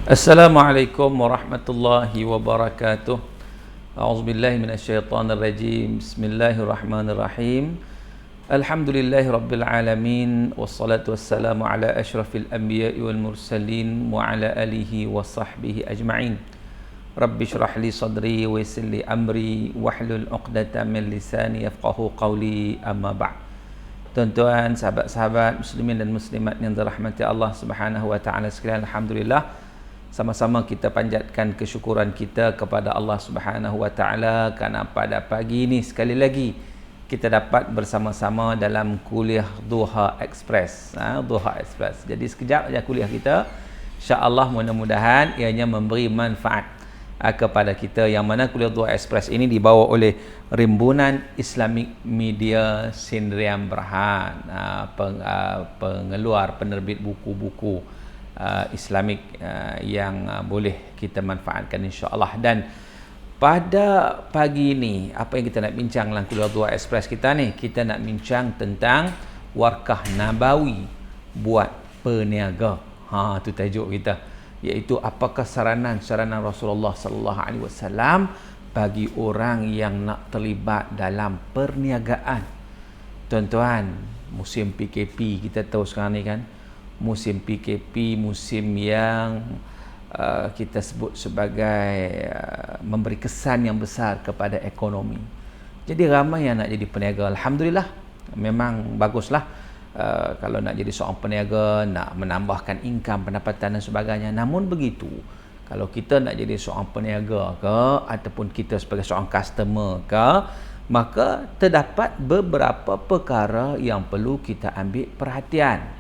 Assalamualaikum warahmatullahi wabarakatuh. A'udzubillahi minasyaitonir rajim. Bismillahirrahmanirrahim. Alhamdulillahi rabbil alamin wassalatu wassalamu ala asyrafil anbiya'i wal mursalin wa ala alihi wa sahbihi ajma'in. Rabbi shrah li sadri wa yassir li amri wahlul 'uqdatam min lisani yafqahu qawli, amma ba'd. Tuan-tuan, sahabat-sahabat muslimin dan muslimat yang dirahmati Allah Subhanahu wa taala sekalian, alhamdulillah sama-sama kita panjatkan kesyukuran kita kepada Allah Subhanahu wa taala kerana pada pagi ini sekali lagi kita dapat bersama-sama dalam kuliah Duha Express. Duha Express. Jadi sekejap saja kuliah kita. Insya-Allah mudah-mudahan ianya memberi manfaat kepada kita, yang mana kuliah Duha Express ini dibawa oleh Rimbunan Islamic Media Sdn Bhd, pengeluar penerbit buku-buku Islamik yang boleh kita manfaatkan insya-Allah. Dan pada pagi ini apa yang kita nak bincang dalam kuliah Duha Express kita ni, kita nak bincang tentang warkah nabawi buat peniaga. Tu tajuk kita, iaitu apakah saranan Rasulullah sallallahu alaihi wasallam bagi orang yang nak terlibat dalam perniagaan. Tuan-tuan, musim PKP kita tahu sekarang ni kan, musim PKP, musim yang kita sebut sebagai memberi kesan yang besar kepada ekonomi. Jadi ramai yang nak jadi peniaga. Alhamdulillah, memang baguslah kalau nak jadi seorang peniaga, nak menambahkan income, pendapatan dan sebagainya. Namun begitu, kalau kita nak jadi seorang peniaga ke, ataupun kita sebagai seorang customer ke, maka terdapat beberapa perkara yang perlu kita ambil perhatian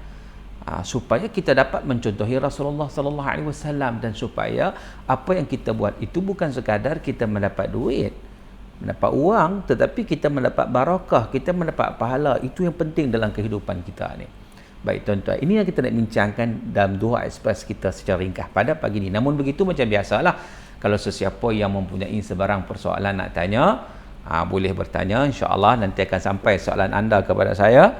supaya kita dapat mencontohi Rasulullah sallallahu alaihi wasallam, dan supaya apa yang kita buat itu bukan sekadar kita mendapat duit, mendapat uang, tetapi kita mendapat barakah, kita mendapat pahala. Itu yang penting dalam kehidupan kita ni. Baik tuan-tuan, ini yang kita nak bincangkan dalam Duha Express kita secara ringkas pada pagi ini. Namun begitu, macam biasalah, kalau sesiapa yang mempunyai sebarang persoalan nak tanya, boleh bertanya. InsyaAllah nanti akan sampai soalan anda kepada saya.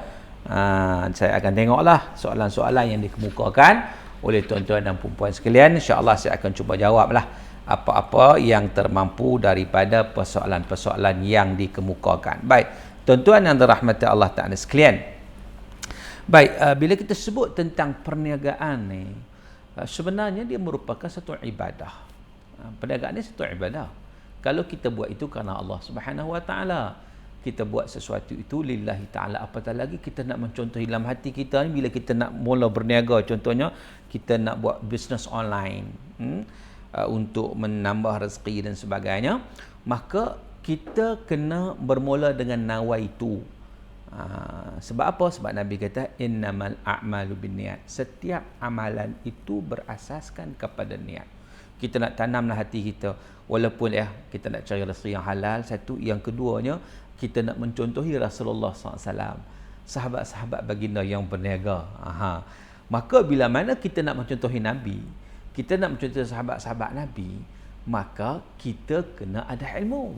Saya akan tengoklah soalan-soalan yang dikemukakan oleh tuan-tuan dan puan-puan sekalian. InsyaAllah saya akan cuba jawablah apa-apa yang termampu daripada persoalan-persoalan yang dikemukakan. Baik, tuan-tuan yang dirahmati Allah Ta'ala sekalian. Baik, bila kita sebut tentang perniagaan ni, sebenarnya dia merupakan satu ibadah. Perniagaan ni satu ibadah. Kalau kita buat itu kerana Allah Subhanahu wa taala, kita buat sesuatu itu lillahi ta'ala, apatah lagi kita nak mencontohi dalam hati kita ni. Bila kita nak mula berniaga, contohnya kita nak buat bisnes online untuk menambah rezeki dan sebagainya, maka kita kena bermula dengan nawaitu. Sebab apa? Sebab Nabi kata innamal a'malu binniyat, setiap amalan itu berasaskan kepada niat. Kita nak tanamlah hati kita, walaupun kita nak cari rezeki yang halal, satu. Yang keduanya, kita nak mencontohi Rasulullah SAW, sahabat-sahabat baginda yang berniaga. Maka bila mana kita nak mencontohi Nabi, kita nak mencontohi sahabat-sahabat Nabi, maka kita kena ada ilmu.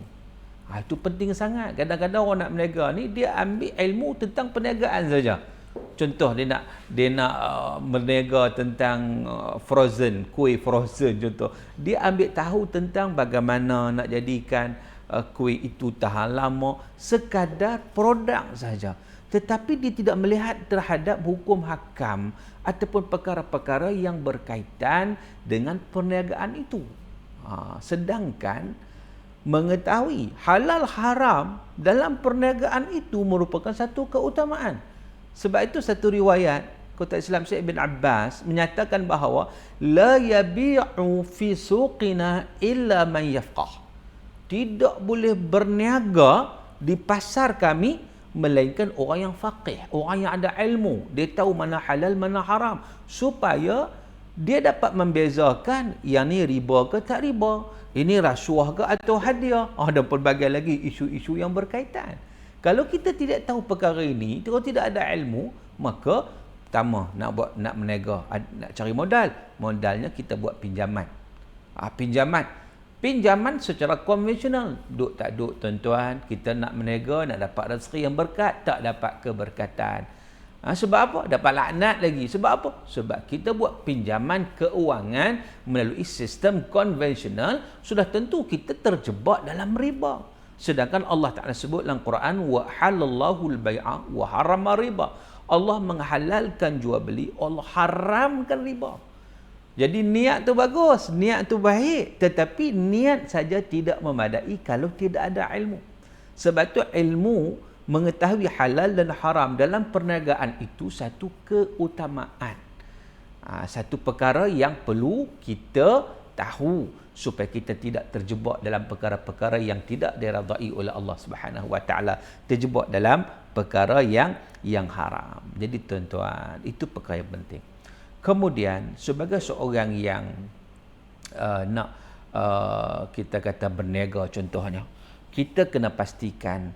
Itu penting sangat. Kadang-kadang orang nak berniaga ni, dia ambil ilmu tentang perniagaan saja. Contoh, dia nak berniaga tentang frozen, kuih frozen contoh. Dia ambil tahu tentang bagaimana nak jadikan kuih itu tahan lama, sekadar produk saja. Tetapi dia tidak melihat terhadap hukum hakam ataupun perkara-perkara yang berkaitan dengan perniagaan itu. Sedangkan mengetahui halal haram dalam perniagaan itu merupakan satu keutamaan. Sebab itu satu riwayat Kota Islam Syekh bin Abbas menyatakan bahawa la yabi'u fi suqina illa man yafqah. Tidak boleh berniaga di pasar kami melainkan orang yang faqih, orang yang ada ilmu. Dia tahu mana halal, mana haram, supaya dia dapat membezakan yang ni riba ke tak riba, ini rasuah ke atau hadiah, dan pelbagai lagi isu-isu yang berkaitan. Kalau kita tidak tahu perkara ini, kalau tidak ada ilmu, maka pertama nak berniaga, nak cari modal, modalnya kita buat pinjaman. Pinjaman secara konvensional, duk tak duk tuan-tuan, kita nak berniaga, nak dapat rezeki yang berkat, tak dapat keberkatan. Sebab apa? Dapat laknat lagi. Sebab apa? Sebab kita buat pinjaman keuangan melalui sistem konvensional, sudah tentu kita terjebak dalam riba. Sedangkan Allah Ta'ala sebut dalam Quran, wa halallahu al-bai'a wa harama riba. Allah menghalalkan jual beli, Allah haramkan riba. Jadi niat tu bagus, niat tu baik, tetapi niat saja tidak memadai kalau tidak ada ilmu. Sebab tu ilmu mengetahui halal dan haram dalam perniagaan itu satu keutamaan. Satu perkara yang perlu kita tahu supaya kita tidak terjebak dalam perkara-perkara yang tidak diredai oleh Allah Subhanahu Wa Taala, terjebak dalam perkara yang haram. Jadi tuan-tuan, itu perkara yang penting. Kemudian sebagai seorang yang nak kita kata berniaga contohnya, kita kena pastikan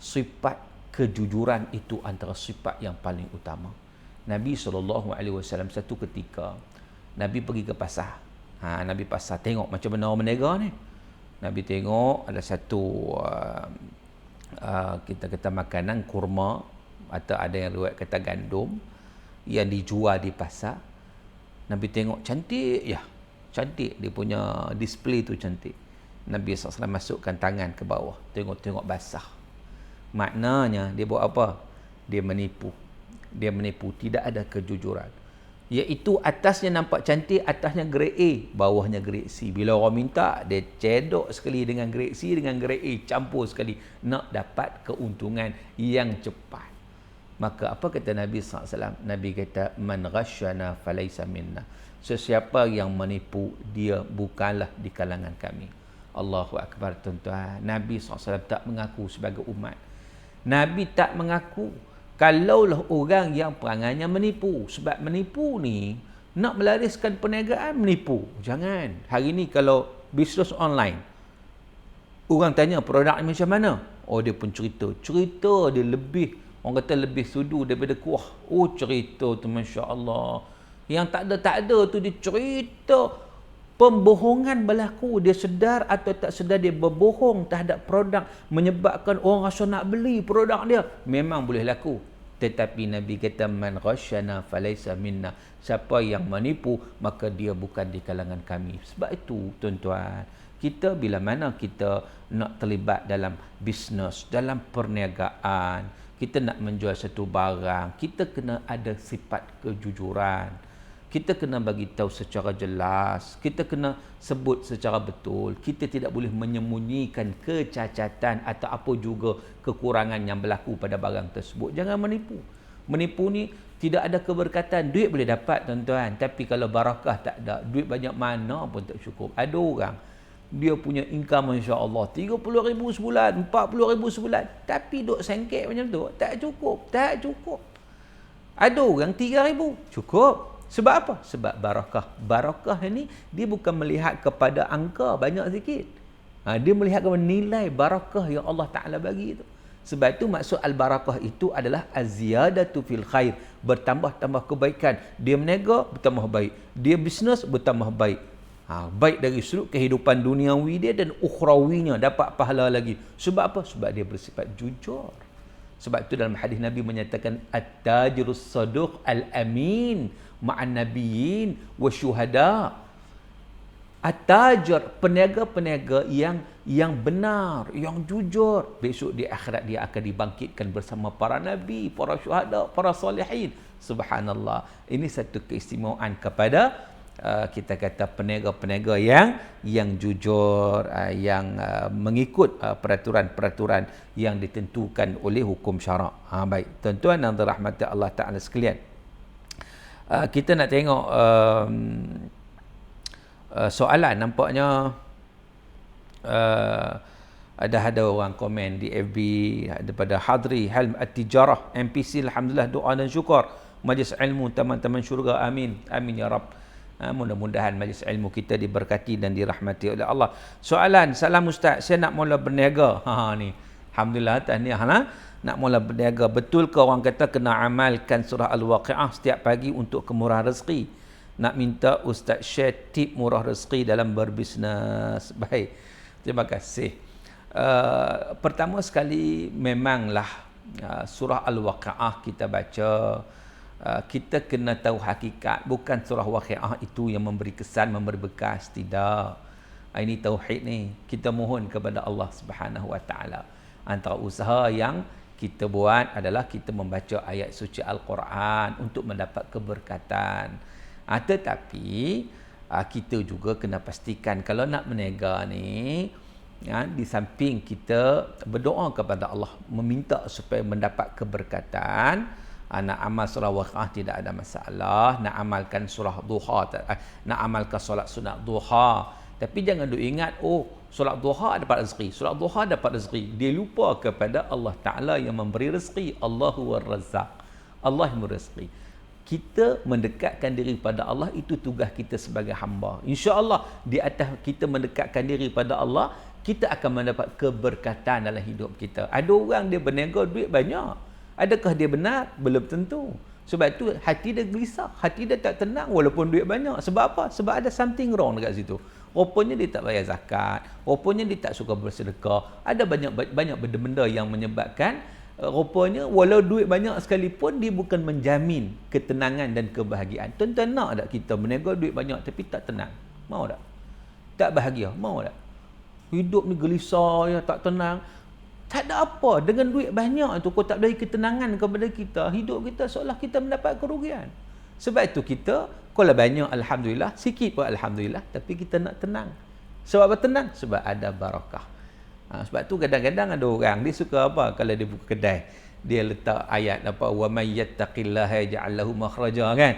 sifat kejujuran itu antara sifat yang paling utama. Nabi SAW satu ketika Nabi pergi ke pasar. Nabi pasar tengok macam mana orang berniaga ni. Nabi tengok ada satu kita kata makanan kurma, atau ada yang riwayat kata gandum yang dijual di pasar. Nabi tengok cantik ya. Cantik, dia punya display tu cantik. Nabi SAW masukkan tangan ke bawah, tengok-tengok basah. Maknanya dia buat apa? Dia menipu. Dia menipu, tidak ada kejujuran. Iaitu atasnya nampak cantik, atasnya grade A, bawahnya grade C. Bila orang minta, dia cedok sekali dengan grade C dengan grade A, campur sekali nak dapat keuntungan yang cepat. Maka apa kata Nabi SAW? Nabi kata, man ghasyana falaysa minna. Sesiapa yang menipu, dia bukanlah di kalangan kami. Allahu Akbar tuan-tuan. Nabi SAW tak mengaku sebagai umat. Nabi tak mengaku kalaulah orang yang perangainya menipu. Sebab menipu ni, nak melariskan perniagaan, menipu. Jangan. Hari ni kalau bisnes online, orang tanya produk ni macam mana? Oh, dia pun cerita. Cerita dia lebih, orang kata lebih sudu daripada kuah. Oh, cerita tu Masya Allah. Yang tak ada tu dia cerita. Pembohongan berlaku, dia sedar atau tak sedar dia berbohong terhadap produk menyebabkan orang rasa nak beli produk dia. Memang boleh laku. Tetapi Nabi kata, man ghasyana falaysa minna. Siapa yang menipu, maka dia bukan di kalangan kami. Sebab itu tuan-tuan, kita bila mana kita nak terlibat dalam bisnes, dalam perniagaan, kita nak menjual satu barang, kita kena ada sifat kejujuran. Kita kena bagi tahu secara jelas, kita kena sebut secara betul. Kita tidak boleh menyembunyikan kecacatan atau apa juga kekurangan yang berlaku pada barang tersebut. Jangan menipu. Menipu ni tidak ada keberkatan. Duit boleh dapat tuan-tuan, tapi kalau barakah tak ada, duit banyak mana pun tak cukup. Ada orang dia punya income insya-Allah 30,000 sebulan, 40,000 sebulan, tapi duk sengkek macam tu, tak cukup. Ada orang 3,000 cukup. Sebab apa? Sebab barakah. Barakah ni dia bukan melihat kepada angka banyak sikit. Dia melihat kepada nilai barakah yang Allah Ta'ala bagi itu. Sebab itu maksud al-barakah itu adalah az-ziyadatu fil khair. Bertambah-tambah kebaikan. Dia berniaga, bertambah baik. Dia bisnes, bertambah baik. Baik dari sudut kehidupan duniawi dia dan ukhrawinya, dapat pahala lagi. Sebab apa? Sebab dia bersifat jujur. Sebab itu dalam hadis Nabi menyatakan at-tajirus saduq al-amin ma'an nabiyyin wa syuhada. At-tajir, peniaga-peniaga yang benar, yang jujur, besok di akhirat dia akan dibangkitkan bersama para nabi, para syuhada, para salihin. Subhanallah. Ini satu keistimewaan kepada kita kata peniaga-peniaga yang jujur, yang mengikut peraturan-peraturan yang ditentukan oleh hukum syarak. Baik, tuan-tuan dan rahmat Allah Ta'ala sekalian, kita nak tengok soalan. Nampaknya ada orang komen di FB daripada Hadri Helm At-Tijarah MPC. Alhamdulillah, doa dan syukur majlis ilmu taman-taman syurga, amin amin ya Rab. Mudah-mudahan majlis ilmu kita diberkati dan dirahmati oleh Allah. Soalan, salam Ustaz, saya nak mula berniaga. Ni alhamdulillah, tahniah lah. Nak mula berniaga, betul ke orang kata kena amalkan surah Al-Waqi'ah setiap pagi untuk kemurahan rezeki? Nak minta Ustaz share tip murah rezeki dalam berbisnes. Baik, terima kasih. Pertama sekali, memanglah surah Al-Waqi'ah kita baca kita kena tahu hakikat. Bukan surah Waqiah itu yang memberi kesan, memberi bekas. Tidak. Ini tauhid ni. Kita mohon kepada Allah Subhanahu Wa Taala. Antara usaha yang kita buat adalah kita membaca ayat suci Al-Quran untuk mendapat keberkatan. Tetapi kita juga kena pastikan kalau nak berniaga ni, di samping kita berdoa kepada Allah, meminta supaya mendapat keberkatan, nak amal surah Waqiah tidak ada masalah, nak amalkan surah duha, nak amalkan solat sunat duha. Tapi jangan duk ingat, solat duha dapat rezeki, solat duha dapat rezeki. Dia lupa kepada Allah Ta'ala yang memberi rezeki. Allahu war-Razzaq. Allah yang memberi rezeki. Kita mendekatkan diri pada Allah, itu tugas kita sebagai hamba. InsyaAllah di atas kita mendekatkan diri pada Allah, kita akan mendapat keberkatan dalam hidup kita. Ada orang dia berniaga duit banyak. Adakah dia benar? Belum tentu. Sebab itu hati dia gelisah, hati dia tak tenang walaupun duit banyak. Sebab apa? Sebab ada something wrong dekat situ. Rupanya dia tak bayar zakat, rupanya dia tak suka bersedekah. Ada banyak benda-benda yang menyebabkan rupanya walau duit banyak sekalipun dia bukan menjamin ketenangan dan kebahagiaan. Tuan-tuan nak tak kita berniaga duit banyak tapi tak tenang? Mau tak? Tak bahagia? Mau tak? Hidup ni gelisah, ya, tak tenang. Tak ada apa. Dengan duit banyak tu, kau tak beri ketenangan kepada kita, hidup kita seolah kita mendapat kerugian. Sebab itu kita, kalau banyak Alhamdulillah, sikit pun Alhamdulillah, tapi kita nak tenang. Sebab apa tenang? Sebab ada barakah. Sebab tu kadang-kadang ada orang, dia suka apa? Kalau dia buka kedai, dia letak ayat apa? وَمَنْ يَتَّقِ اللَّهَ يَجْعَلْ لَهُ مَخْرَجًا, kan?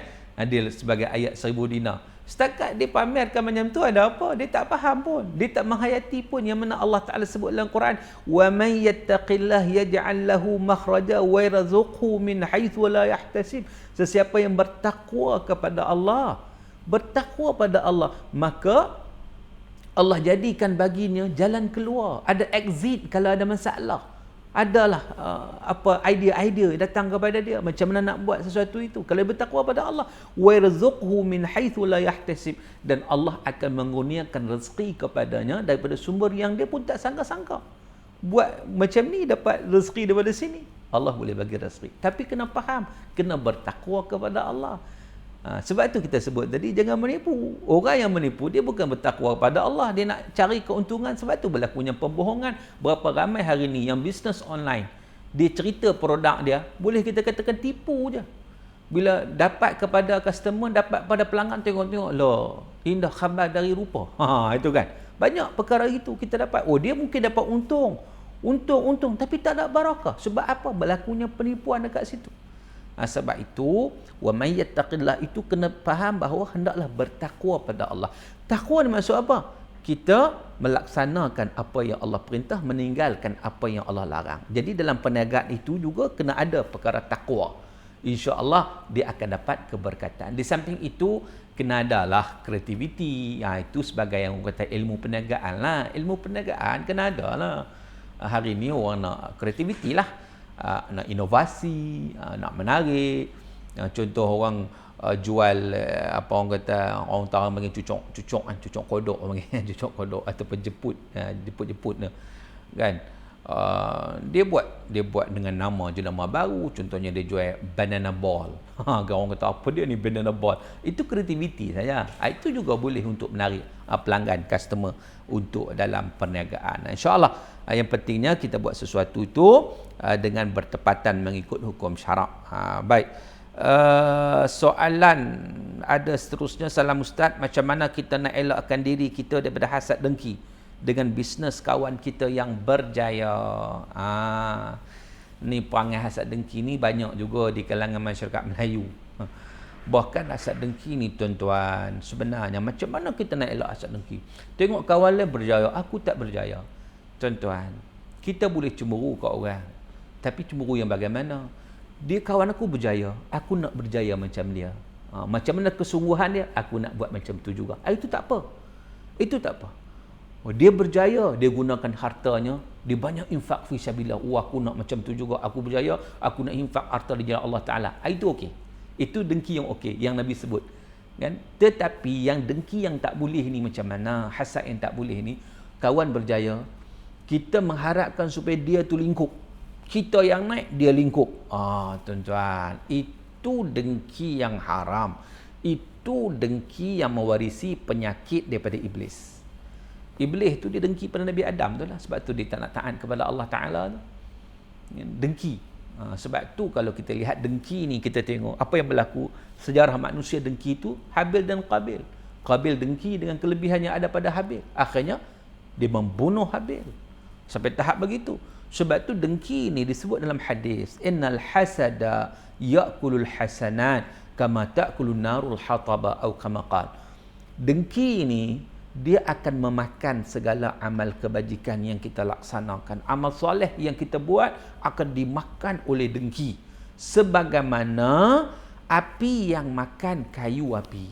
Dia sebagai ayat 1000 dinar. Setakat dia pamerkan macam tu, ada apa? Dia tak faham pun. Dia tak menghayati pun yang mana Allah Ta'ala sebut dalam Quran. وَمَنْ يَتَّقِ اللَّهَ يَجْعَلْ لَهُ مَخْرَجًا وَيَرْزُقْهُ مِنْ حَيْثُ لَا يَحْتَسِبْ. Sesiapa yang bertakwa kepada Allah, bertakwa pada Allah, maka Allah jadikan baginya jalan keluar. Ada exit kalau ada masalah. Adalah idea-idea datang kepada dia macam mana nak buat sesuatu itu. Kalau bertakwa pada Allah, wa yarzuqhu min haitsu la yahtasib, dan Allah akan mengurniakan rezeki kepadanya daripada sumber yang dia pun tak sangka-sangka. Buat macam ni dapat rezeki daripada sini, Allah boleh bagi rezeki. Tapi kena faham, kena bertakwa kepada Allah. Sebab itu kita sebut tadi, jangan menipu. Orang yang menipu, dia bukan bertakwa kepada Allah, dia nak cari keuntungan. Sebab itu berlakunya pembohongan. Berapa ramai hari ni yang bisnes online, dia cerita produk dia, boleh kita katakan tipu je. Bila dapat kepada customer, dapat pada pelanggan, tengok-tengok, loh, indah khabar dari rupa. Itu kan. Banyak perkara itu kita dapat. Dia mungkin dapat untung, tapi tak ada barakah. Sebab apa? Berlakunya penipuan dekat situ. Sebab itu, wa may yattaqillah, itu kena faham bahawa hendaklah bertakwa pada Allah. Takwa ni maksud apa? Kita melaksanakan apa yang Allah perintah, meninggalkan apa yang Allah larang. Jadi dalam perniagaan itu juga kena ada perkara takwa. InsyaAllah dia akan dapat keberkatan. Di samping itu, kena adalah kreativiti. Itu sebagai yang orang kata ilmu perniagaan lah. Ilmu perniagaan kena ada lah. Hari ni orang nak kreativiti lah. Nak inovasi, nak menarik. Contoh orang jual apa orang kata, orang utara panggil cucuk kodok, orang panggil cucuk kodok ataupun jemput kan. Dia buat dengan nama jenama baru. Contohnya dia jual banana ball. Orang kata apa dia ni banana ball. Itu kreativiti saja. Itu juga boleh untuk menarik pelanggan, customer untuk dalam perniagaan. InsyaAllah yang pentingnya kita buat sesuatu itu dengan bertepatan mengikut hukum syarak. Baik. Soalan ada seterusnya. Salam Ustaz, macam mana kita nak elakkan diri kita daripada hasad dengki dengan bisnes kawan kita yang berjaya? Ni perangai hasad dengki ni banyak juga di kalangan masyarakat Melayu. Bahkan hasad dengki ni tuan-tuan, sebenarnya macam mana kita nak elak hasad dengki? Tengok kawan lain berjaya, aku tak berjaya. Tuan-tuan, kita boleh cemburu kat orang, tapi cemburu yang bagaimana? Dia kawan aku berjaya, aku nak berjaya macam dia. Macam mana kesungguhan dia, aku nak buat macam tu juga. Itu tak apa. Itu tak apa. Dia berjaya, dia gunakan hartanya, dia banyak infak fi sabilillah. Aku nak macam tu juga, aku berjaya, aku nak infak harta di jalan Allah Taala. Itu okey. Itu dengki yang okey, yang Nabi sebut. Kan? Tetapi yang dengki yang tak boleh ni macam mana? Hasad yang tak boleh ni, kawan berjaya, kita mengharapkan supaya dia tu lingkup. Kita yang naik, dia lingkup. Tuan-tuan, Itu dengki yang haram. Itu dengki yang mewarisi penyakit daripada iblis. Iblis tu dia dengki pada Nabi Adam tu lah. Sebab tu dia tak nak taat kepada Allah Ta'ala tu. Dengki. Sebab tu kalau kita lihat dengki ni, kita tengok apa yang berlaku sejarah manusia dengki tu, Habil dan Qabil. Qabil dengki dengan kelebihan yang ada pada Habil. Akhirnya dia membunuh Habil. Sampai tahap begitu. Sebab tu dengki ni disebut dalam hadis, innal hasada ya'kulul hasanat kama ta'kulun narul hataba atau kama qala. Dengki ni dia akan memakan segala amal kebajikan yang kita laksanakan. Amal soleh yang kita buat akan dimakan oleh dengki. Sebagaimana api yang makan kayu api.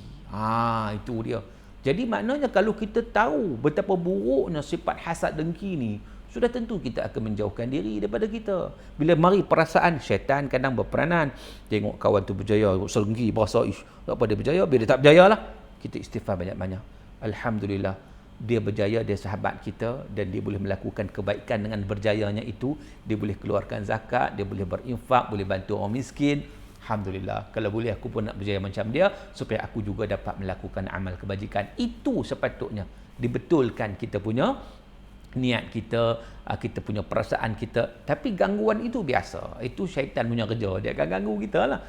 Itu dia. Jadi maknanya kalau kita tahu betapa buruknya sifat hasad dengki ni, sudah tentu kita akan menjauhkan diri daripada kita. Bila mari perasaan, syaitan kadang berperanan. Tengok kawan tu berjaya, dengki, berasa, apa dia berjaya, bila dia tak berjaya lah, kita istighfar banyak-banyak. Alhamdulillah, dia berjaya, dia sahabat kita dan dia boleh melakukan kebaikan dengan berjayanya itu. Dia boleh keluarkan zakat, dia boleh berinfak, boleh bantu orang miskin. Alhamdulillah, kalau boleh aku pun nak berjaya macam dia supaya aku juga dapat melakukan amal kebajikan. Itu sepatutnya dibetulkan kita punya niat kita, kita punya perasaan kita. Tapi gangguan itu biasa. Itu syaitan punya kerja, dia akan ganggu kita lah.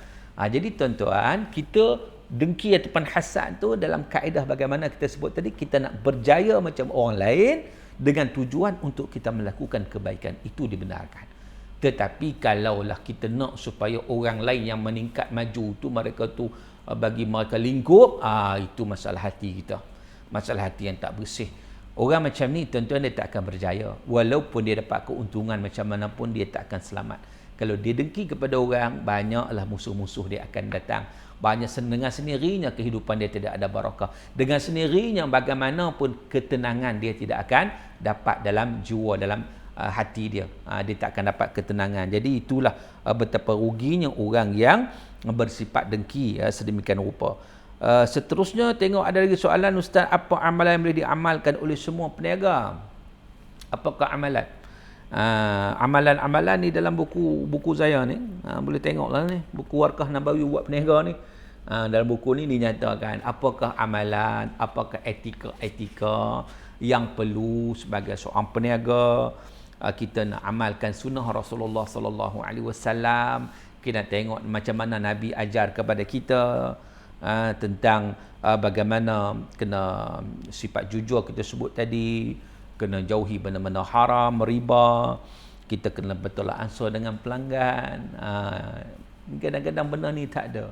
Jadi tuan-tuan, kita dengki ataupun hasad tu dalam kaedah bagaimana kita sebut tadi, kita nak berjaya macam orang lain dengan tujuan untuk kita melakukan kebaikan. Itu dibenarkan. Tetapi kalaulah kita nak supaya orang lain yang meningkat maju tu, mereka tu bagi mereka lingkup, itu masalah hati kita. Masalah hati yang tak bersih. Orang macam ni tuan-tuan, dia tak akan berjaya. Walaupun dia dapat keuntungan macam mana pun, dia tak akan selamat. Kalau dia dengki kepada orang, banyaklah musuh-musuh dia akan datang. Banyak dengan sendirinya kehidupan dia tidak ada barakah. Dengan sendirinya bagaimanapun ketenangan dia tidak akan dapat dalam jiwa, dalam hati dia. Dia tak akan dapat ketenangan. Jadi itulah betapa ruginya orang yang bersifat dengki sedemikian rupa. Seterusnya tengok ada lagi soalan, Ustaz, apa amalan yang boleh diamalkan oleh semua peniaga? Apakah amalan? Amalan-amalan ni dalam buku saya ni, boleh tengoklah ni, buku Warqah Nabawi buat peniaga ni. Dalam buku ni dinyatakan apakah amalan, apakah etika yang perlu sebagai seorang peniaga. Kita nak amalkan sunnah Rasulullah sallallahu alaihi wasallam. Kita tengok macam mana Nabi ajar kepada kita tentang bagaimana kena sifat jujur kita sebut tadi, kena jauhi benda-benda haram, riba, kita kena betul ansur dengan pelanggan. Kadang-kadang benda ni tak ada.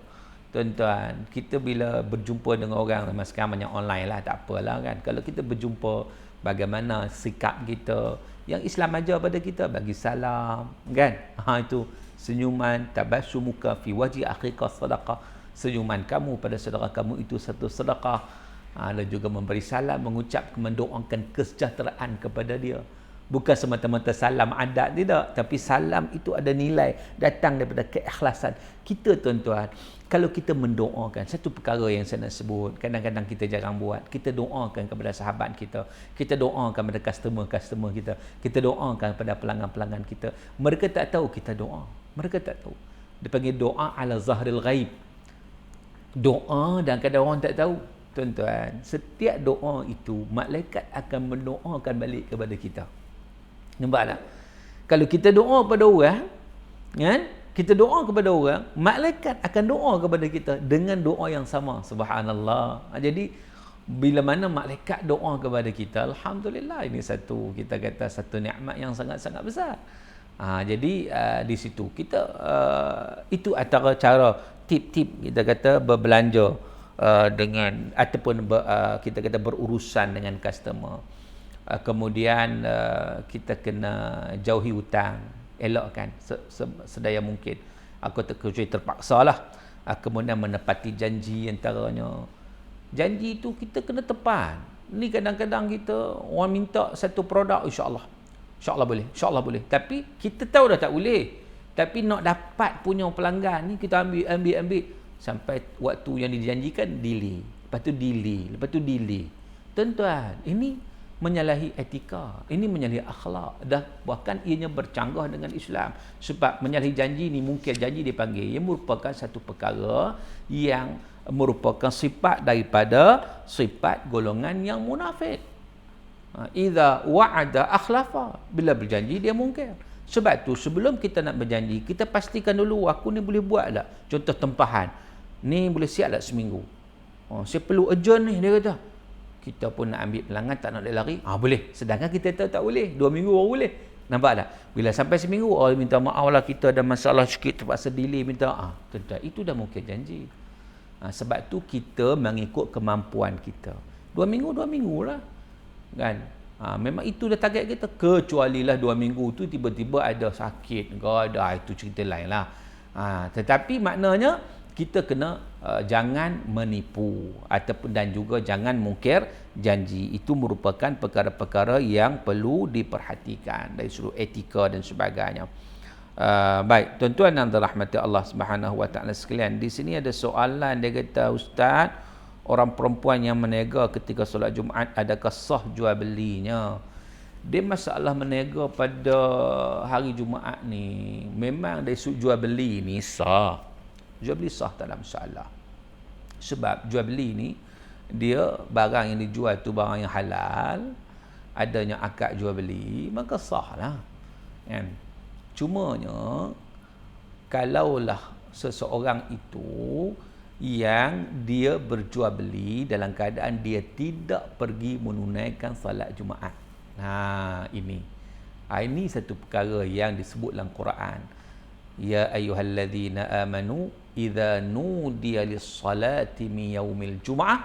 Tuan-tuan, kita bila berjumpa dengan orang, sekarang banyak online lah, tak apalah kan. Kalau kita berjumpa, bagaimana sikap kita, yang Islam ajar pada kita, bagi salam kan. Itu senyuman, tabassumuka fi wajhi akhika sadaqah. Senyuman kamu pada saudara kamu itu satu sedekah. Dan juga memberi salam, mengucap, mendoakan kesejahteraan kepada dia. Bukan semata-mata salam adat, tidak. Tapi salam itu ada nilai, datang daripada keikhlasan. Kita tuan-tuan, kalau kita mendoakan, satu perkara yang saya nak sebut, kadang-kadang kita jarang buat. Kita doakan kepada sahabat kita. Kita doakan kepada customer-customer kita. Kita doakan kepada pelanggan-pelanggan kita. Mereka tak tahu kita doa. Mereka tak tahu. Dia panggil doa ala zahril ghaib. Doa dan kadang orang tak tahu. Tuan-tuan, setiap doa itu malaikat akan mendoakan balik kepada kita. Nampak tak? Kalau kita doa kepada orang, kan? Kita doa kepada orang, malaikat akan doa kepada kita dengan doa yang sama. Subhanallah. Jadi bila mana malaikat doa kepada kita, alhamdulillah, ini satu, kita kata satu nikmat yang sangat-sangat besar. Jadi di situ kita itu antara cara tip-tip kita kata berbelanja dengan ataupun kita kata berurusan dengan customer. Kemudian kita kena jauhi hutang, elakkan sedaya mungkin. Aku kecuali terpaksa lah. Kemudian menepati janji antaranya. Janji itu kita kena tepat. Ni kadang-kadang kita orang minta satu produk, insya-Allah boleh, boleh. Tapi kita tahu dah tak boleh. Tapi nak dapat punya pelanggan ni kita ambil sampai waktu yang dijanjikan delay. Lepas tu delay. Tuan-tuan, ini menyalahi etika, ini menyalahi akhlak, dah bahkan ianya bercanggah dengan Islam. Sebab menyalahi janji ni, mungkin janji dipanggil, ia merupakan satu perkara yang merupakan sifat daripada sifat golongan yang munafik. Idza wa'ada akhlafa, bila berjanji dia mungkir. Sebab tu sebelum kita nak berjanji, kita pastikan dulu aku ni boleh buat tak. Contoh tempahan, ni boleh siap tak seminggu? Saya perlu urgent ni, dia kata. Kita pun nak ambil pelanggan, tak nak lari. Boleh. Sedangkan kita tahu tak boleh. 2 minggu baru boleh. Nampak tak? Bila sampai seminggu, minta maaf lah, kita ada masalah sikit, terpaksa delay, minta. Tentu, itu dah mungkin janji. Sebab tu kita mengikut kemampuan kita. 2 minggu lah. Kan? Memang itu dah target kita. Kecualilah 2 minggu tu tiba-tiba ada sakit. Itu cerita lain lah. Tetapi maknanya, kita kena jangan menipu ataupun dan juga jangan mungkir janji. Itu merupakan perkara-perkara yang perlu diperhatikan dari sudut etika dan sebagainya. Baik, tuan-tuan dan rahmati Allah Subhanahu wa taala sekalian, di sini ada soalan, dia kata, Ustaz, orang perempuan yang menega ketika solat Jumaat, adakah sah jual belinya? Dia masalah menega pada hari Jumaat ni, memang dari sudut jual beli ni sah. Jual beli sah, tak ada masalah. Sebab jual beli ni, dia barang yang dijual tu barang yang halal, adanya akad jual beli, maka sah lah. Kan? Cumanya, kalaulah seseorang itu yang dia berjual beli dalam keadaan dia tidak pergi menunaikan salat Jumaat. Ini satu perkara yang disebut dalam Quran. Ya ayyuhalladzina amanu idza nudiya lis-salati min yaumil jum'ah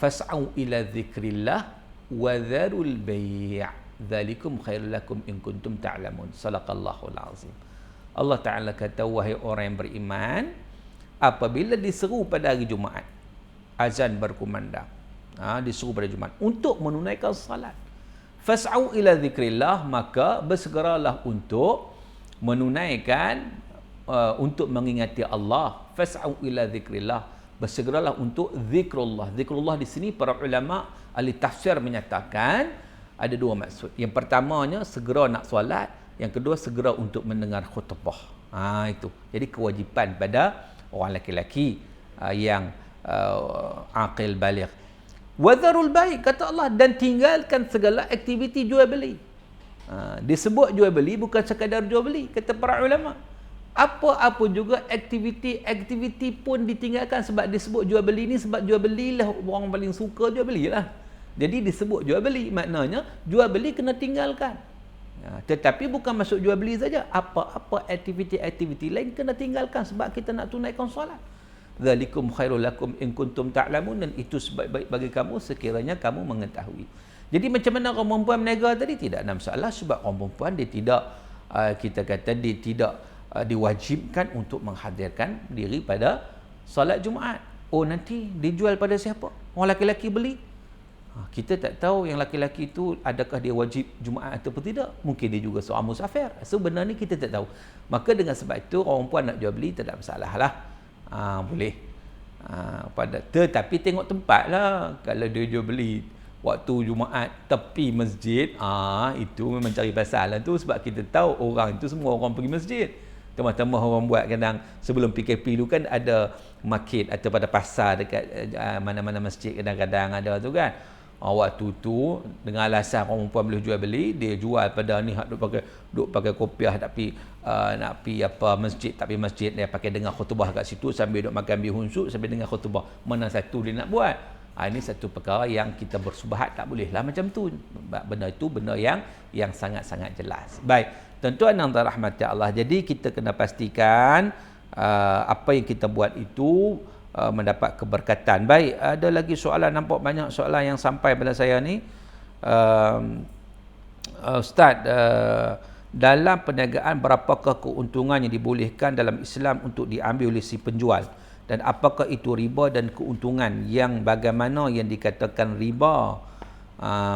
fas'au ila dzikrillah wa dzarul bai' dzalikum khairul lakum in kuntum ta'lamun. Sadaqallahul azim. Allah Taala kata, wahai orang yang beriman, apabila diseru pada hari Jumaat, azan berkumandang, diseru pada Jumaat untuk menunaikan salat, fas'au ila dzikrillah, maka bersegeralah untuk menunaikan, untuk mengingati Allah. Fas'au ila dzikrillah, bersegeralah untuk zikrullah. Zikrullah di sini para ulama ahli tafsir menyatakan ada 2 maksud. Yang pertamanya segera nak solat, yang kedua segera untuk mendengar khutbah. Itu. Jadi kewajipan pada orang lelaki yang aqil baligh. Wa dzarul bai', kata Allah, dan tinggalkan segala aktiviti jual beli. Disebut jual beli bukan sekadar jual beli, kata para ulama. Apa-apa juga aktiviti pun ditinggalkan. Sebab disebut jual beli ni, sebab jual belilah orang paling suka jual belilah. Jadi disebut jual beli, maknanya jual beli kena tinggalkan. Tetapi bukan masuk jual beli saja, apa-apa aktiviti lain kena tinggalkan sebab kita nak tunaikan solat. Dzalikum khairul lakum in kuntum ta'lamun, dan itu sebaik-baik bagi kamu sekiranya kamu mengetahui. Jadi macam mana orang perempuan menega tadi, tidak ada masalah, sebab orang perempuan dia tidak, kita kata dia tidak diwajibkan untuk menghadirkan diri pada solat Jumaat. Nanti dijual pada siapa? Orang laki-laki beli? Kita tak tahu yang laki-laki itu adakah dia wajib Jumaat ataupun tidak. Mungkin dia juga seorang musafir. Sebenarnya kita tak tahu. Maka dengan sebab itu orang perempuan nak jual beli tak ada masalah lah. Boleh. Tetapi tengok tempat lah. Kalau dia jual beli waktu Jumaat tepi masjid, itu memang cari pasal lah tu. Sebab kita tahu orang itu semua orang pergi masjid. Tambah-tambah orang buat kadang sebelum PKP dulu kan ada market atau pada pasar dekat mana-mana masjid kadang-kadang ada tu kan. Waktu tu dengan alasan orang perempuan boleh jual beli, dia jual pada ni duk pakai kopiah tapi nak pi apa masjid, tapi masjid dia pakai dengar khutbah kat situ sambil duk makan bihun sup sambil dengar khutbah. Mana satu dia nak buat? Ini satu perkara yang kita bersubhat, tak boleh lah macam tu. Benda itu benda yang sangat-sangat jelas. Baik, tuan-tuan yang dirahmati Allah, jadi kita kena pastikan apa yang kita buat itu mendapat keberkatan. Baik, ada lagi soalan, nampak banyak soalan yang sampai pada saya ni. Ustaz, dalam perniagaan berapakah keuntungan yang dibolehkan dalam Islam untuk diambil oleh si penjual? Dan apakah itu riba dan keuntungan yang bagaimana yang dikatakan riba?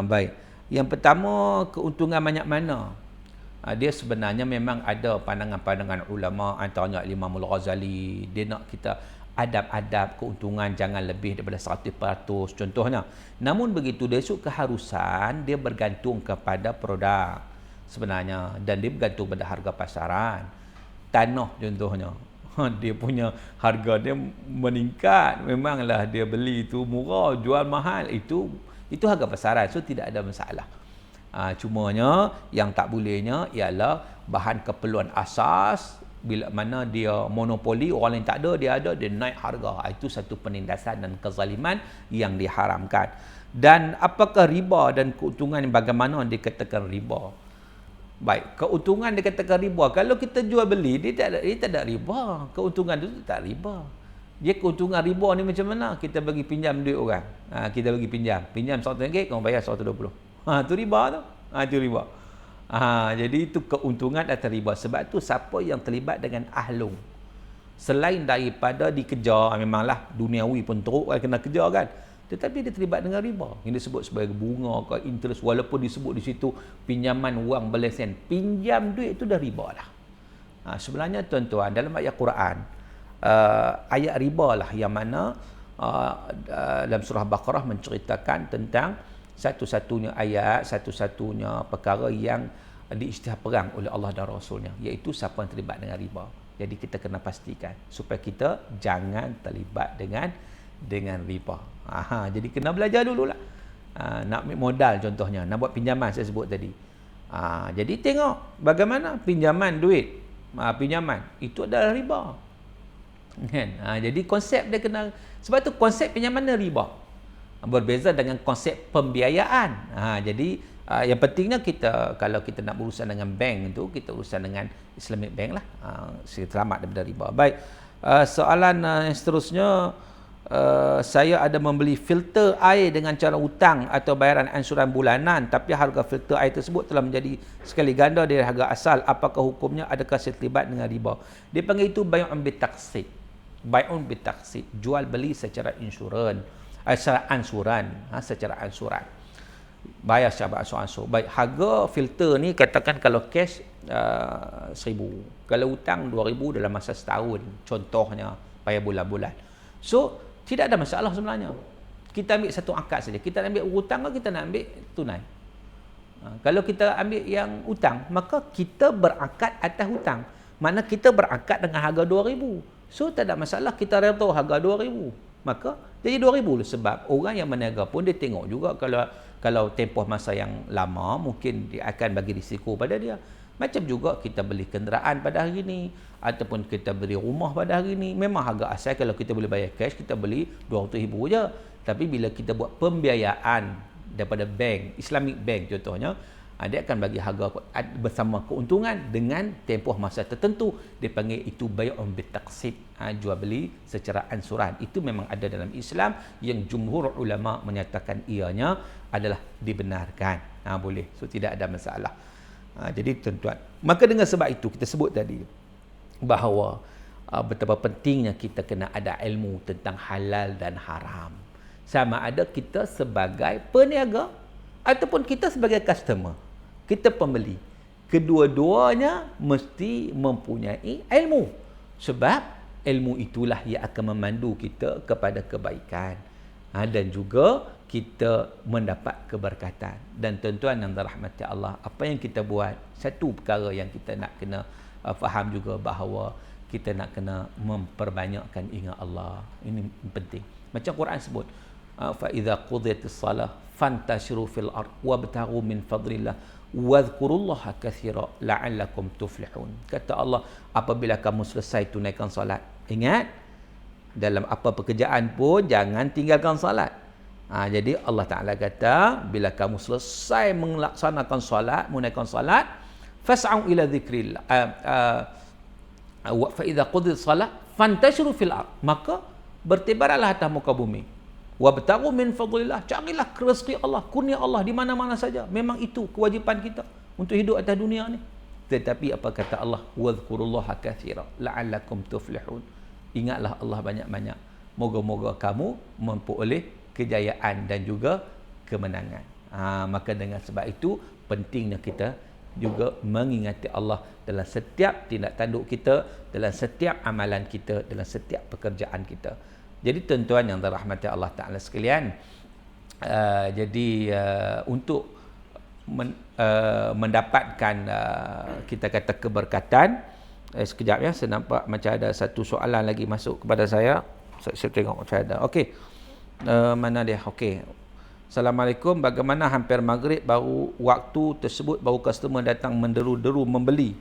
Baik. Yang pertama, keuntungan banyak mana? Dia sebenarnya memang ada pandangan-pandangan ulama, antaranya Imam Al-Ghazali. Dia nak kita adab-adab keuntungan jangan lebih daripada 100% contohnya. Namun begitu dia esok keharusan dia bergantung kepada produk sebenarnya dan dia bergantung pada harga pasaran. Tanah contohnya. Dia punya harga dia meningkat, memanglah dia beli itu murah, jual mahal, itu harga pasaran, so tidak ada masalah. Cumanya yang tak bolehnya ialah bahan keperluan asas bila mana dia monopoli, orang lain tak ada, dia ada, dia naik harga. Itu satu penindasan dan kezaliman yang diharamkan. Dan apakah riba dan keuntungan bagaimana dikatakan riba? Baik, keuntungan dikatakan riba. Kalau kita jual beli, dia tak ada riba. Keuntungan itu tak riba. Dia keuntungan riba ni macam mana? Kita bagi pinjam duit orang. Kita bagi pinjam RM100, kamu bayar RM120. Itu riba tu. Itu riba. Jadi itu keuntungan atau riba. Sebab tu siapa yang terlibat dengan ahlung, selain daripada dikejar, memanglah duniawi pun teruk kena kejar kan. Tetapi dia terlibat dengan riba. Yang disebut sebagai bunga ke interest, walaupun disebut di situ pinjaman wang berlesen. Pinjam duit itu dah riba lah. Sebenarnya tuan-tuan, dalam ayat Quran, ayat riba lah yang mana dalam surah Baqarah menceritakan tentang satu-satunya ayat, satu-satunya perkara yang diisytihar perang oleh Allah dan Rasulnya, iaitu siapa yang terlibat dengan riba. Jadi kita kena pastikan supaya kita jangan terlibat dengan riba. Jadi kena belajar dululah. Nak ambil modal contohnya, nak buat pinjaman saya sebut tadi. Jadi tengok bagaimana pinjaman duit. Pinjaman itu adalah riba. Kan? Jadi konsep dia kena, sebab tu konsep pinjaman dia riba. Berbeza dengan konsep pembiayaan. Jadi yang pentingnya kita, kalau kita nak berurusan dengan bank itu, kita urusan dengan Islamic Bank lah. Selamat daripada riba. Baik. Soalan yang seterusnya, saya ada membeli filter air dengan cara hutang atau bayaran ansuran bulanan, tapi harga filter air tersebut telah menjadi sekali ganda dari harga asal. Apakah hukumnya? Adakah saya terlibat dengan riba? Dia panggil itu bai'un bitaqsid. Bai'un bitaqsid, jual beli secara insuran, secara ansuran, secara ansuran. Bayar secara ansur-ansur. Baik, harga filter ni katakan kalau cash 1,000, kalau hutang 2,000 dalam masa setahun contohnya, bayar bulan-bulan. So tidak ada masalah sebenarnya. Kita ambil satu akad saja. Kita nak ambil hutang ke kita nak ambil tunai? Kalau kita ambil yang hutang, maka kita berakad atas hutang. Mana kita berakad dengan harga 2,000. So tak ada masalah, kita reda harga 2,000. Maka jadi 2,000 sebab orang yang meniaga pun dia tengok juga kalau tempoh masa yang lama mungkin dia akan bagi risiko pada dia. Macam juga kita beli kenderaan pada hari ini ataupun kita beli rumah pada hari ini. Memang harga asal kalau kita boleh bayar cash, kita beli 200,000 je. Tapi bila kita buat pembiayaan daripada bank, Islamic Bank contohnya, dia akan bagi harga bersama keuntungan dengan tempoh masa tertentu. Dia panggil itu bai'un bitaqsid, jual beli secara ansuran. Itu memang ada dalam Islam yang jumhur ulama menyatakan ianya adalah dibenarkan. Boleh. So tidak ada masalah. Jadi tuan-tuan, maka dengan sebab itu kita sebut tadi bahawa betapa pentingnya kita kena ada ilmu tentang halal dan haram. Sama ada kita sebagai peniaga ataupun kita sebagai customer, kita pembeli. Kedua-duanya mesti mempunyai ilmu. Sebab ilmu itulah yang akan memandu kita kepada kebaikan. Dan juga kita mendapat keberkatan. Dan tuan-tuan yang dirahmati Allah, apa yang kita buat, satu perkara yang kita nak kena faham juga bahawa kita nak kena memperbanyakkan ingat Allah. Ini penting. Macam Quran sebut, fa idza qudiyatis salah fantashiru fil ard wabtaghu min fadlillah wadhkurullaha katsira la'allakum tuflihun. Kata Allah, apabila kamu selesai tunaikan solat, ingat dalam apa pekerjaan pun jangan tinggalkan solat. Jadi Allah Ta'ala kata, bila kamu selesai melaksanakan solat, menunaikan solat, fas'au ila dzikrillah, fa idza qudiyat salat fantashiru fil ard, maka bertebaranlah atas muka bumi. Wabtaghu min fadlillah, carilah rezeki Allah, kurnia Allah di mana-mana saja. Memang itu kewajipan kita untuk hidup atas dunia ni. Tetapi apa kata Allah? Wadhkurullaha katsira la'allakum tuflihun. Ingatlah Allah banyak-banyak. Moga-moga kamu memperoleh kejayaan dan juga kemenangan. Maka dengan sebab itu pentingnya kita juga mengingati Allah dalam setiap tindak tanduk kita, dalam setiap amalan kita, dalam setiap pekerjaan kita. Jadi tuan-tuan yang dirahmati Allah Ta'ala sekalian, untuk mendapatkan kita kata keberkatan, sekejap ya, saya nampak macam ada satu soalan lagi masuk kepada saya. Saya tengok macam ada. Okey. Mana dia? Okey. Assalamualaikum, bagaimana hampir maghrib baru waktu tersebut baru customer datang menderu-deru membeli.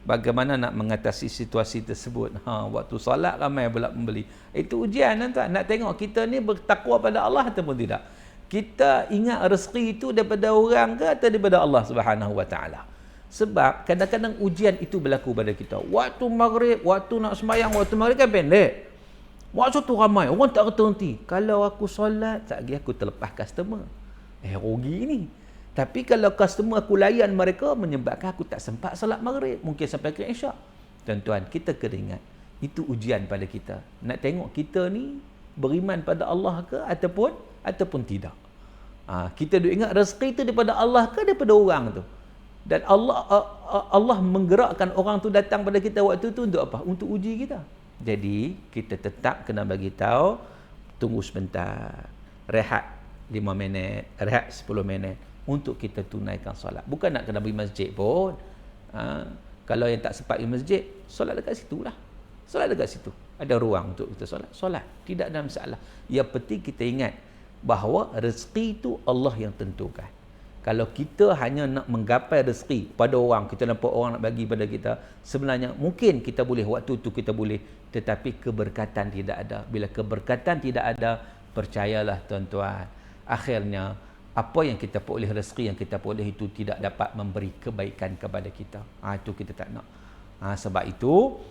Bagaimana nak mengatasi situasi tersebut? Waktu solat ramai pula membeli. Itu ujian tuan. Nak tengok kita ni bertakwa pada Allah ataupun tidak. Kita ingat rezeki itu daripada orang ke atau daripada Allah Subhanahu Wa Taala. Sebab kadang-kadang ujian itu berlaku pada kita. Waktu maghrib, waktu nak sembahyang, waktu maghrib kan pendek. Waktu tu ramai, orang tak berhenti. Kalau aku solat, tak lagi aku terlepas customer. Rugi ni. Tapi kalau customer aku layan mereka, menyebabkan aku tak sempat solat maghrib. Mungkin sampai ke isyak. Tuan-tuan, kita kena ingat. Itu ujian pada kita. Nak tengok kita ni beriman pada Allah ke ataupun tidak. Kita duk ingat rezeki itu daripada Allah ke daripada orang tu. Dan Allah menggerakkan orang tu datang pada kita waktu tu untuk apa? Untuk uji kita. Jadi kita tetap kena bagi tahu, tunggu sebentar, rehat 5 minit, rehat 10 minit untuk kita tunaikan solat. Bukan nak kena pergi masjid pun. Kalau yang tak sempat pergi masjid, solat dekat situ lah. Solat dekat situ. Ada ruang untuk kita solat. Solat. Tidak ada masalah. Yang penting kita ingat bahawa rezeki itu Allah yang tentukan. Kalau kita hanya nak menggapai rezeki pada orang, kita nampak orang nak bagi pada kita, sebenarnya mungkin kita boleh, waktu itu kita boleh, tetapi keberkatan tidak ada. Bila keberkatan tidak ada, percayalah tuan-tuan, akhirnya apa yang kita peroleh, rezeki yang kita peroleh itu tidak dapat memberi kebaikan kepada kita. Itu kita tak nak. Sebab itu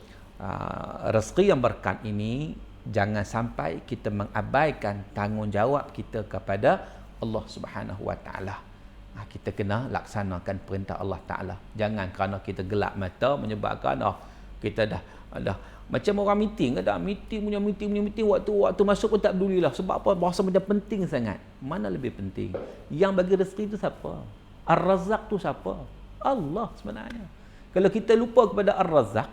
rezeki yang berkat ini jangan sampai kita mengabaikan tanggungjawab kita kepada Allah Subhanahu Wa Taala. Kita kena laksanakan perintah Allah Ta'ala. Jangan kerana kita gelap mata menyebabkan kita dah macam orang meeting, meeting waktu masuk pun tak pedulilah. Sebab apa? Bahasa macam penting sangat. Mana lebih penting? Yang bagi rezeki itu siapa? Ar-Razzaq tu siapa? Allah sebenarnya. Kalau kita lupa kepada Ar-Razzaq,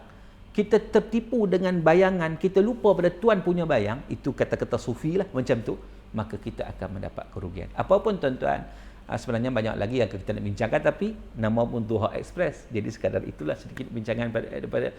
kita tertipu dengan bayangan, kita lupa pada Tuhan punya bayang, itu kata-kata sufi lah macam tu, maka kita akan mendapat kerugian. Apapun tuan-tuan, sebenarnya banyak lagi yang kita nak bincangkan, tapi nama pun Duha Express. Jadi sekadar itulah sedikit bincangan daripada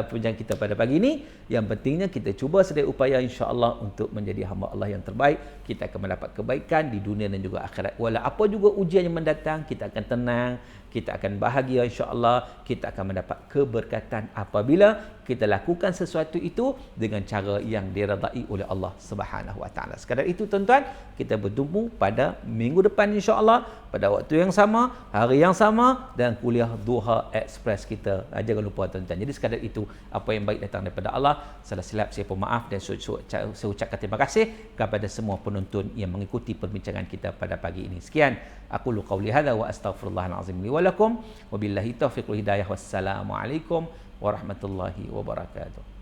perbincangan kita pada pagi ini. Yang pentingnya kita cuba sedaya upaya insya-Allah untuk menjadi hamba Allah yang terbaik. Kita akan mendapat kebaikan di dunia dan juga akhirat. Walau apa juga ujian yang mendatang, kita akan tenang, kita akan bahagia insya-Allah, kita akan mendapat keberkatan apabila kita lakukan sesuatu itu dengan cara yang diredai oleh Allah Subhanahu Wa Taala. Sekadar itu tuan-tuan, kita bertemu pada minggu depan insya-Allah pada waktu yang sama, hari yang sama, dan kuliah Duha Express kita. Jangan lupa tuan-tuan. Jadi sekadar itu, apa yang baik datang daripada Allah. Salah silap saya pemaaf, dan saya ucapkan terima kasih kepada semua penonton yang mengikuti perbincangan kita pada pagi ini. Sekian, aku lu qauli hadza wa astaghfirullahal azim li wa lakum, wabillahi taufiq wal hidayah. Wassalamualaikum warahmatullahi wabarakatuh.